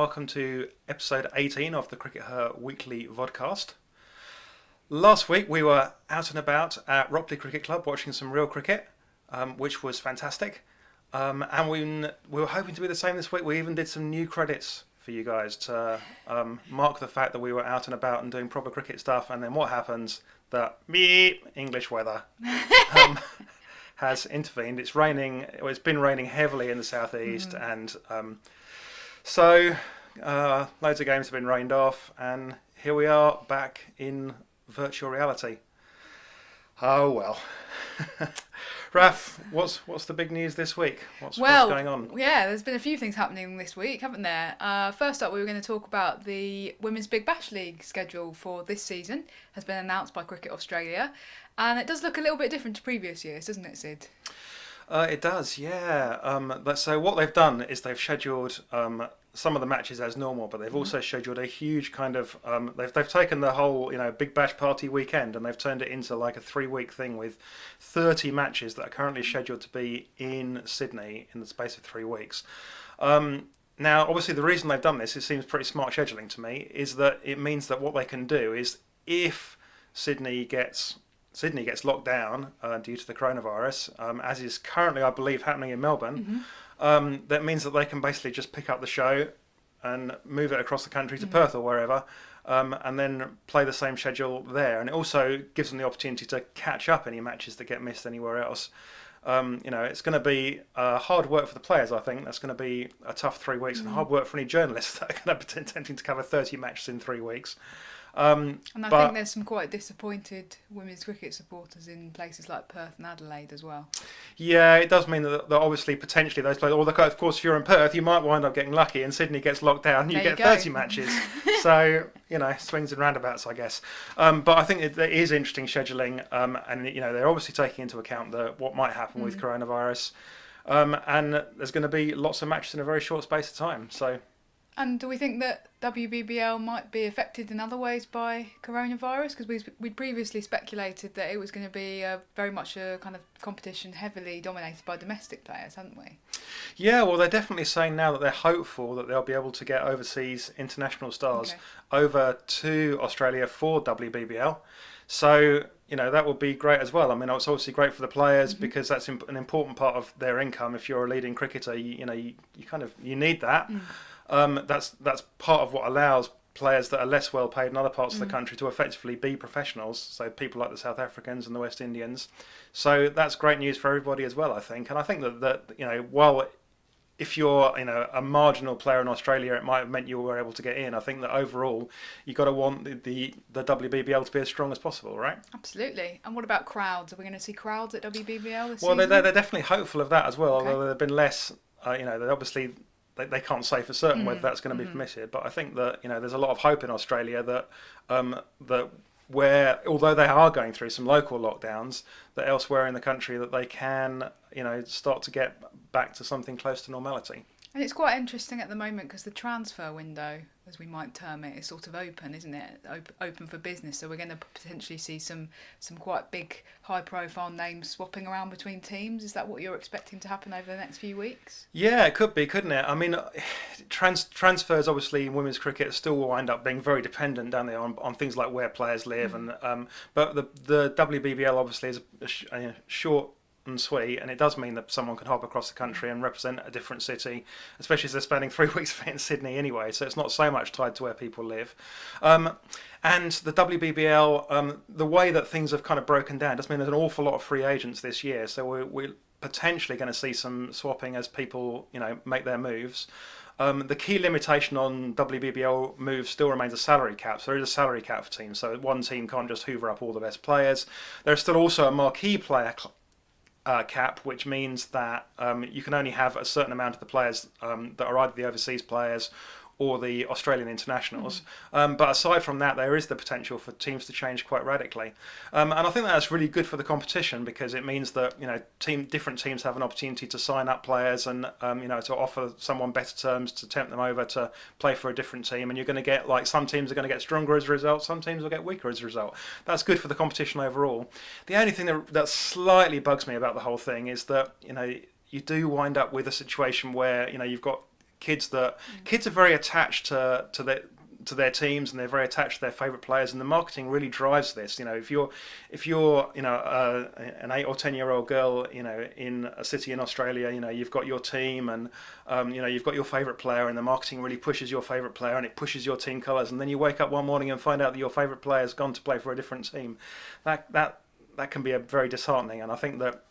welcome to episode 18 of the CRICKETher weekly Vodcast. Last week we were out and about at Ropley Cricket Club watching some real cricket, which was fantastic. And we were hoping to be the same this week. We even did some new credits for you guys to mark the fact that we were out and about and doing proper cricket stuff. And then what happens? The English weather has intervened. It's raining. It's been raining heavily in the southeast, and so loads of games have been rained off, and here we are back in virtual reality. Oh well. Raf, what's the big news this week? What's going on? Yeah, there's been a few things happening this week, haven't there? First up, we were going to talk about the Women's Big Bash League schedule for this season. Has been announced by Cricket Australia, and it does look a little bit different to previous years, doesn't it, Sid? It does, yeah. So what they've done is they've scheduled some of the matches as normal, but they've also scheduled a huge kind of they've taken the whole Big Bash Party weekend and they've turned it into like a 3-week thing with 30 matches that are currently scheduled to be in Sydney in the space of 3 weeks. Now, obviously, the reason they've done this, it seems pretty smart scheduling to me, is that it means that what they can do is if Sydney gets locked down due to the coronavirus, as is currently, I believe, happening in Melbourne. That means that they can basically just pick up the show and move it across the country to Perth or wherever, and then play the same schedule there. And it also gives them the opportunity to catch up any matches that get missed anywhere else. It's going to be hard work for the players, I think. That's going to be a tough 3 weeks, and hard work for any journalists that are going to be attempting to cover 30 matches in 3 weeks. And I think there's some quite disappointed women's cricket supporters in places like Perth and Adelaide as well. Yeah, it does mean that obviously potentially those players, of course, if you're in Perth, you might wind up getting lucky and Sydney gets locked down and you get 30 matches. So, swings and roundabouts, I guess. But I think it is interesting scheduling, and they're obviously taking into account what might happen with coronavirus. And there's going to be lots of matches in a very short space of time. So. And do we think that WBBL might be affected in other ways by coronavirus? Because we'd previously speculated that it was going to be very much a kind of competition heavily dominated by domestic players, hadn't we? Yeah, well, they're definitely saying now that they're hopeful that they'll be able to get overseas international stars over to Australia for WBBL. So, that would be great as well. I mean, it's obviously great for the players because that's an important part of their income. If you're a leading cricketer, you need that. That's part of what allows players that are less well paid in other parts of the country to effectively be professionals. So people like the South Africans and the West Indians. So that's great news for everybody as well, I think. And I think that while if you're a marginal player in Australia, it might have meant you were able to get in. I think that overall you've got to want the WBBL to be as strong as possible, right? Absolutely. And what about crowds? Are we going to see crowds at WBBL this season? Well, they're definitely hopeful of that as well. Okay. Although there have been less. They obviously. They can't say for certain whether that's going to be permitted, but I think that there's a lot of hope in Australia that where although they are going through some local lockdowns, that elsewhere in the country that they can start to get back to something close to normality. And it's quite interesting at the moment because the transfer window, as we might term it, is sort of open, isn't it? Open for business. So we're going to potentially see some quite big, high-profile names swapping around between teams. Is that what you're expecting to happen over the next few weeks? Yeah, it could be, couldn't it? I mean, transfers obviously in women's cricket still will wind up being very dependent down there on things like where players live, and but the WBBL obviously is a short and sweet, and it does mean that someone can hop across the country and represent a different city, especially as they're spending 3 weeks in Sydney anyway, so it's not so much tied to where people live. And the WBBL, the way that things have kind of broken down does mean there's an awful lot of free agents this year, so we're potentially going to see some swapping as people make their moves. The key limitation on WBBL moves still remains a salary cap. So there is a salary cap for teams, so one team can't just hoover up all the best players. There's still also a marquee player cap, which means that you can only have a certain amount of the players that are either the overseas players or the Australian internationals. But aside from that, there is the potential for teams to change quite radically. And I think that's really good for the competition because it means that different teams have an opportunity to sign up players and to offer someone better terms to tempt them over to play for a different team. And you're going to get some teams are going to get stronger as a result, some teams will get weaker as a result. That's good for the competition overall. The only thing that slightly bugs me about the whole thing is that you do wind up with a situation where you've got kids are very attached to their teams, and they're very attached to their favourite players, and the marketing really drives this. If you're an 8 or 10-year-old girl, in a city in Australia, you've got your team, and you've got your favourite player, and the marketing really pushes your favourite player, and it pushes your team colours, and then you wake up one morning and find out that your favourite player has gone to play for a different team. That can be a very disheartening, and I think that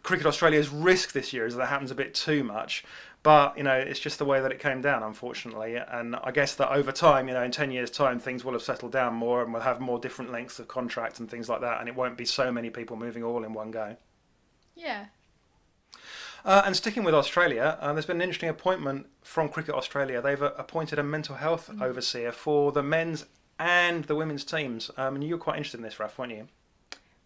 Cricket Australia's risk this year is that happens a bit too much. But, it's just the way that it came down, unfortunately. And I guess that over time, in 10 years' time, things will have settled down more, and we'll have more different lengths of contracts and things like that. And it won't be so many people moving all in one go. Yeah. And sticking with Australia, there's been an interesting appointment from Cricket Australia. They've appointed a mental health overseer for the men's and the women's teams. And you were quite interested in this, Raf, weren't you?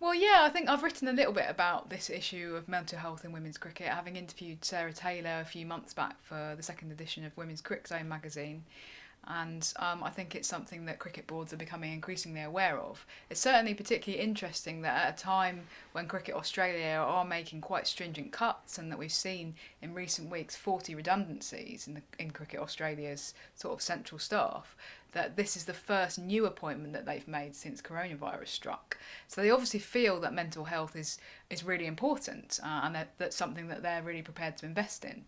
Well, yeah, I think I've written a little bit about this issue of mental health in women's cricket, having interviewed Sarah Taylor a few months back for the second edition of Women's Cricket Zone magazine. And I think it's something that cricket boards are becoming increasingly aware of. It's certainly particularly interesting that at a time when Cricket Australia are making quite stringent cuts, and that we've seen in recent weeks 40 redundancies in Cricket Australia's sort of central staff, that this is the first new appointment that they've made since coronavirus struck. So they obviously feel that mental health is really important, and that's something that they're really prepared to invest in.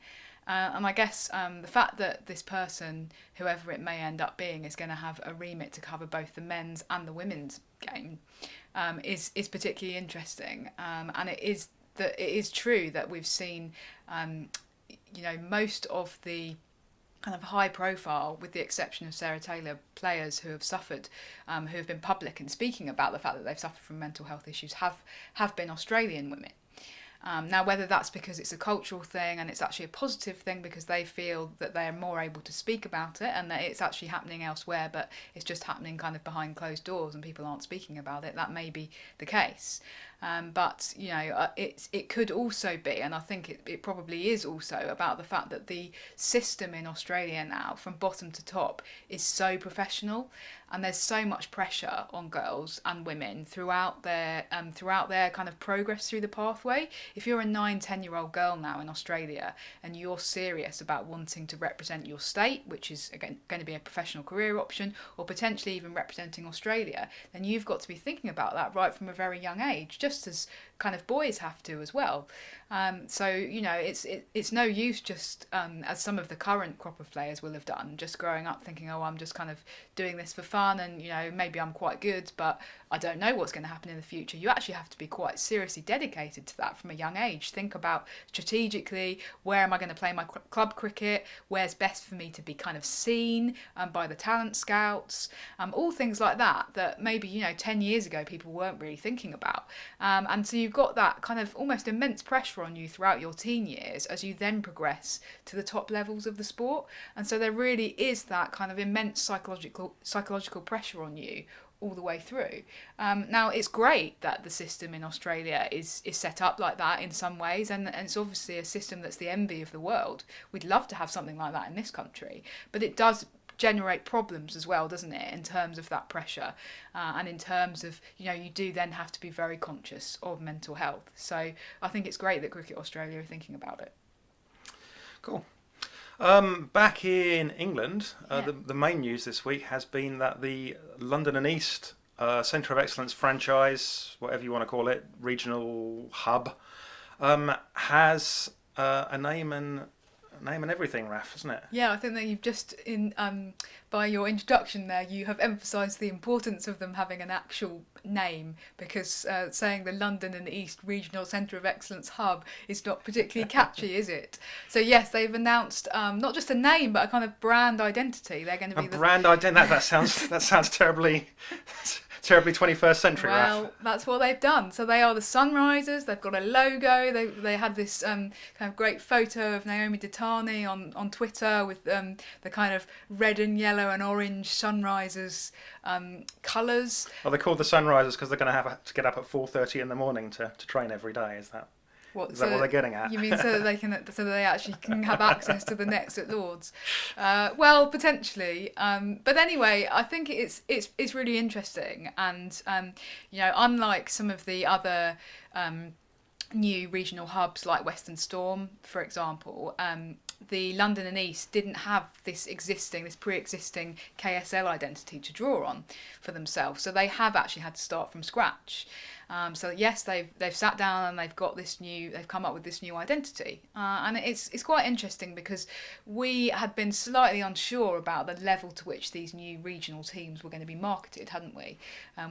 And I guess the fact that this person, whoever it may end up being, is going to have a remit to cover both the men's and the women's game is particularly interesting. And it is true that we've seen, most of the kind of high profile, with the exception of Sarah Taylor, players who have suffered, who have been public and speaking about the fact that they've suffered from mental health issues, have been Australian women. Now, whether that's because it's a cultural thing and it's actually a positive thing because they feel that they're more able to speak about it and that it's actually happening elsewhere, but it's just happening kind of behind closed doors and people aren't speaking about it, that may be the case. But it could also be, and I think it probably is also, about the fact that the system in Australia now, from bottom to top, is so professional, and there's so much pressure on girls and women throughout their kind of progress through the pathway. If you're a 9-10-year-old girl now in Australia and you're serious about wanting to represent your state, which is again going to be a professional career option, or potentially even representing Australia, then you've got to be thinking about that right from a very young age, just as kind of boys have to as well. So it's no use just as some of the current crop of players will have done, just growing up thinking, oh, I'm just kind of doing this for fun, and maybe I'm quite good, but I don't know what's going to happen in the future. You actually have to be quite seriously dedicated to that from a young age. Think about strategically, where am I going to play my club cricket? Where's best for me to be kind of seen by the talent scouts? All things like that maybe 10 years ago people weren't really thinking about. And so you've got that kind of almost immense pressure on you throughout your teen years as you then progress to the top levels of the sport. And so there really is that kind of immense psychological pressure on you all the way through. Now, it's great that the system in Australia is set up like that in some ways, and it's obviously a system that's the envy of the world. We'd love to have something like that in this country, but it does generate problems as well, doesn't it, in terms of that pressure, and in terms of you do then have to be very conscious of mental health. So I think it's great that Cricket Australia are thinking about it. Cool. Back in England, the main news this week has been that the London and East Centre of Excellence franchise, whatever you want to call it, regional hub, has a name and everything, Raf, isn't it? Yeah, I think that you've just, by your introduction there, you have emphasised the importance of them having an actual name, because saying the London and East Regional Centre of Excellence Hub is not particularly catchy, is it? So yes, they've announced not just a name, but a kind of brand identity. They're going to be brand identity. That sounds terribly 21st century. Well, Raf. That's what they've done. So they are the Sunrisers. They've got a logo. They had this kind of great photo of Naomi Ditani on Twitter with the kind of red and yellow and orange Sunrisers colours. Well, they're called the Sunrisers because they're going to have to get up at 4:30 in the morning to train every day. Is that what they're getting at? You mean so that they actually can have access to the nets at Lord's? Well, potentially. But anyway, I think it's really interesting, and unlike some of the other new regional hubs like Western Storm, for example, the London and East didn't have this pre-existing KSL identity to draw on for themselves. So they have actually had to start from scratch. So yes, they've sat down and they've come up with this new identity, and it's quite interesting because we had been slightly unsure about the level to which these new regional teams were going to be marketed, hadn't we?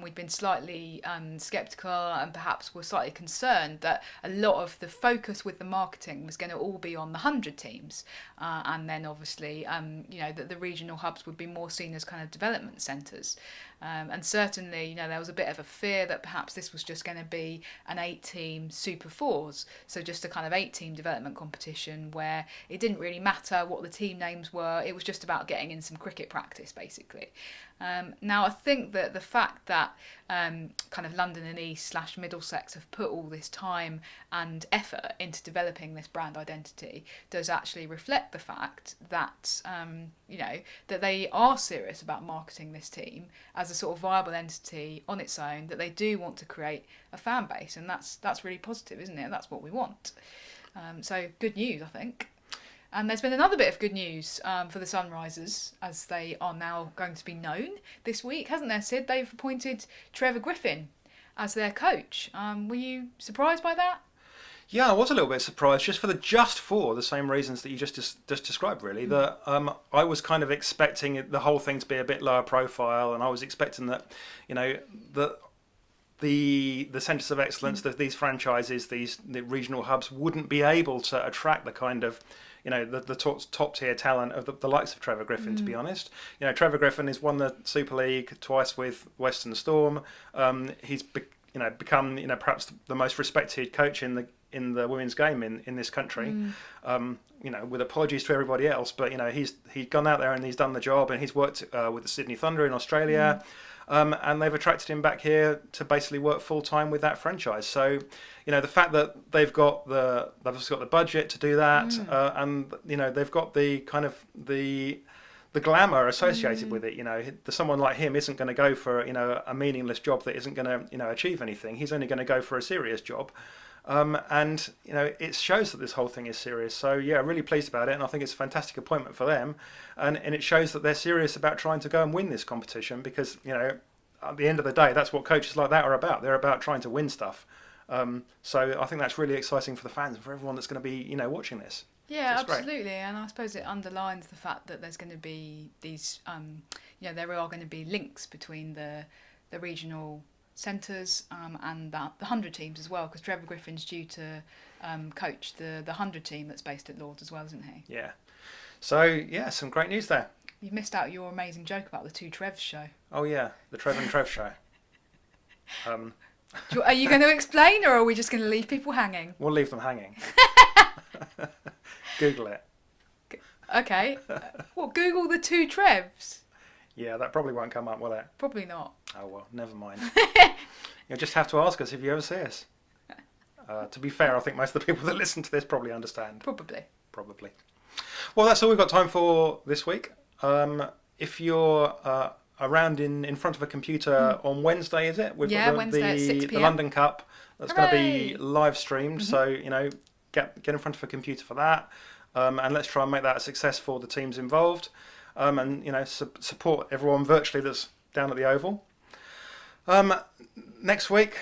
We'd been slightly sceptical and perhaps were slightly concerned that a lot of the focus with the marketing was going to all be on the 100 teams, and then obviously that the regional hubs would be more seen as kind of development centres. And certainly, there was a bit of a fear that perhaps this was just going to be an 8-team Super Fours, so just a kind of 8-team development competition where it didn't really matter what the team names were, it was just about getting in some cricket practice, basically. Now, I think that the fact that kind of London and East / Middlesex have put all this time and effort into developing this brand identity does actually reflect the fact that that they are serious about marketing this team as a sort of viable entity on its own, that they do want to create a fan base, and that's really positive, isn't it? That's what we want. So good news, I think. And there's been another bit of good news for the Sunrisers, as they are now going to be known this week, hasn't there, Sid? They've appointed Trevor Griffin as their coach. Were you surprised by that? Yeah, I was a little bit surprised, just for the same reasons that you just described, really. That I was kind of expecting the whole thing to be a bit lower profile, and I was expecting that, the centres of excellence, these franchises, the regional hubs wouldn't be able to attract the kind of, the top tier talent of the likes of Trevor Griffin, to be honest. Trevor Griffin has won the Super League twice with Western Storm. He's become perhaps the most respected coach in the women's game in this country. With apologies to everybody else, but he's gone out there and he's done the job, and he's worked with the Sydney Thunder in Australia. And they've attracted him back here to basically work full time with that franchise. So, the fact that they've obviously got the budget to do that, and they've got the kind of the glamour associated with it. Someone like him isn't going to go for a meaningless job that isn't going to achieve anything. He's only going to go for a serious job. And it shows that this whole thing is serious. So yeah, really pleased about it, and I think it's a fantastic appointment for them, and it shows that they're serious about trying to go and win this competition, because at the end of the day, that's what coaches like that are about. They're about trying to win stuff. So I think that's really exciting for the fans and for everyone that's going to be watching this. Yeah, so absolutely, great. And I suppose it underlines the fact that there's going to be these there are going to be links between the regional centres and the 100 teams as well, because Trevor Griffin's due to coach the 100 team that's based at Lords as well, isn't he? Yeah. So, yeah, some great news there. You've missed out your amazing joke about the two Trevs show. Oh, yeah, the Trev and Trev show. Are you going to explain, or are we just going to leave people hanging? We'll leave them hanging. Google it. Okay. Google the two Trevs? Yeah, that probably won't come up, will it? Probably not. Oh, well, never mind. You'll just have to ask us if you ever see us. To be fair, I think most of the people that listen to this probably understand. Probably. Well, that's all we've got time for this week. If you're around in front of a computer on Wednesday, is it? We've got Wednesday at 6 p.m. the London Cup. That's going to be live streamed. Mm-hmm. So, get in front of a computer for that. And let's try and make that a success for the teams involved. And support everyone virtually that's down at the Oval. Next week,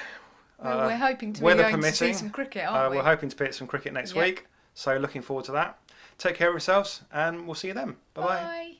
we're hoping to weather be going permitting, to see some cricket, aren't we? We're hoping to pick some cricket next week, so looking forward to that. Take care of yourselves, and we'll see you then. Bye-bye. Bye.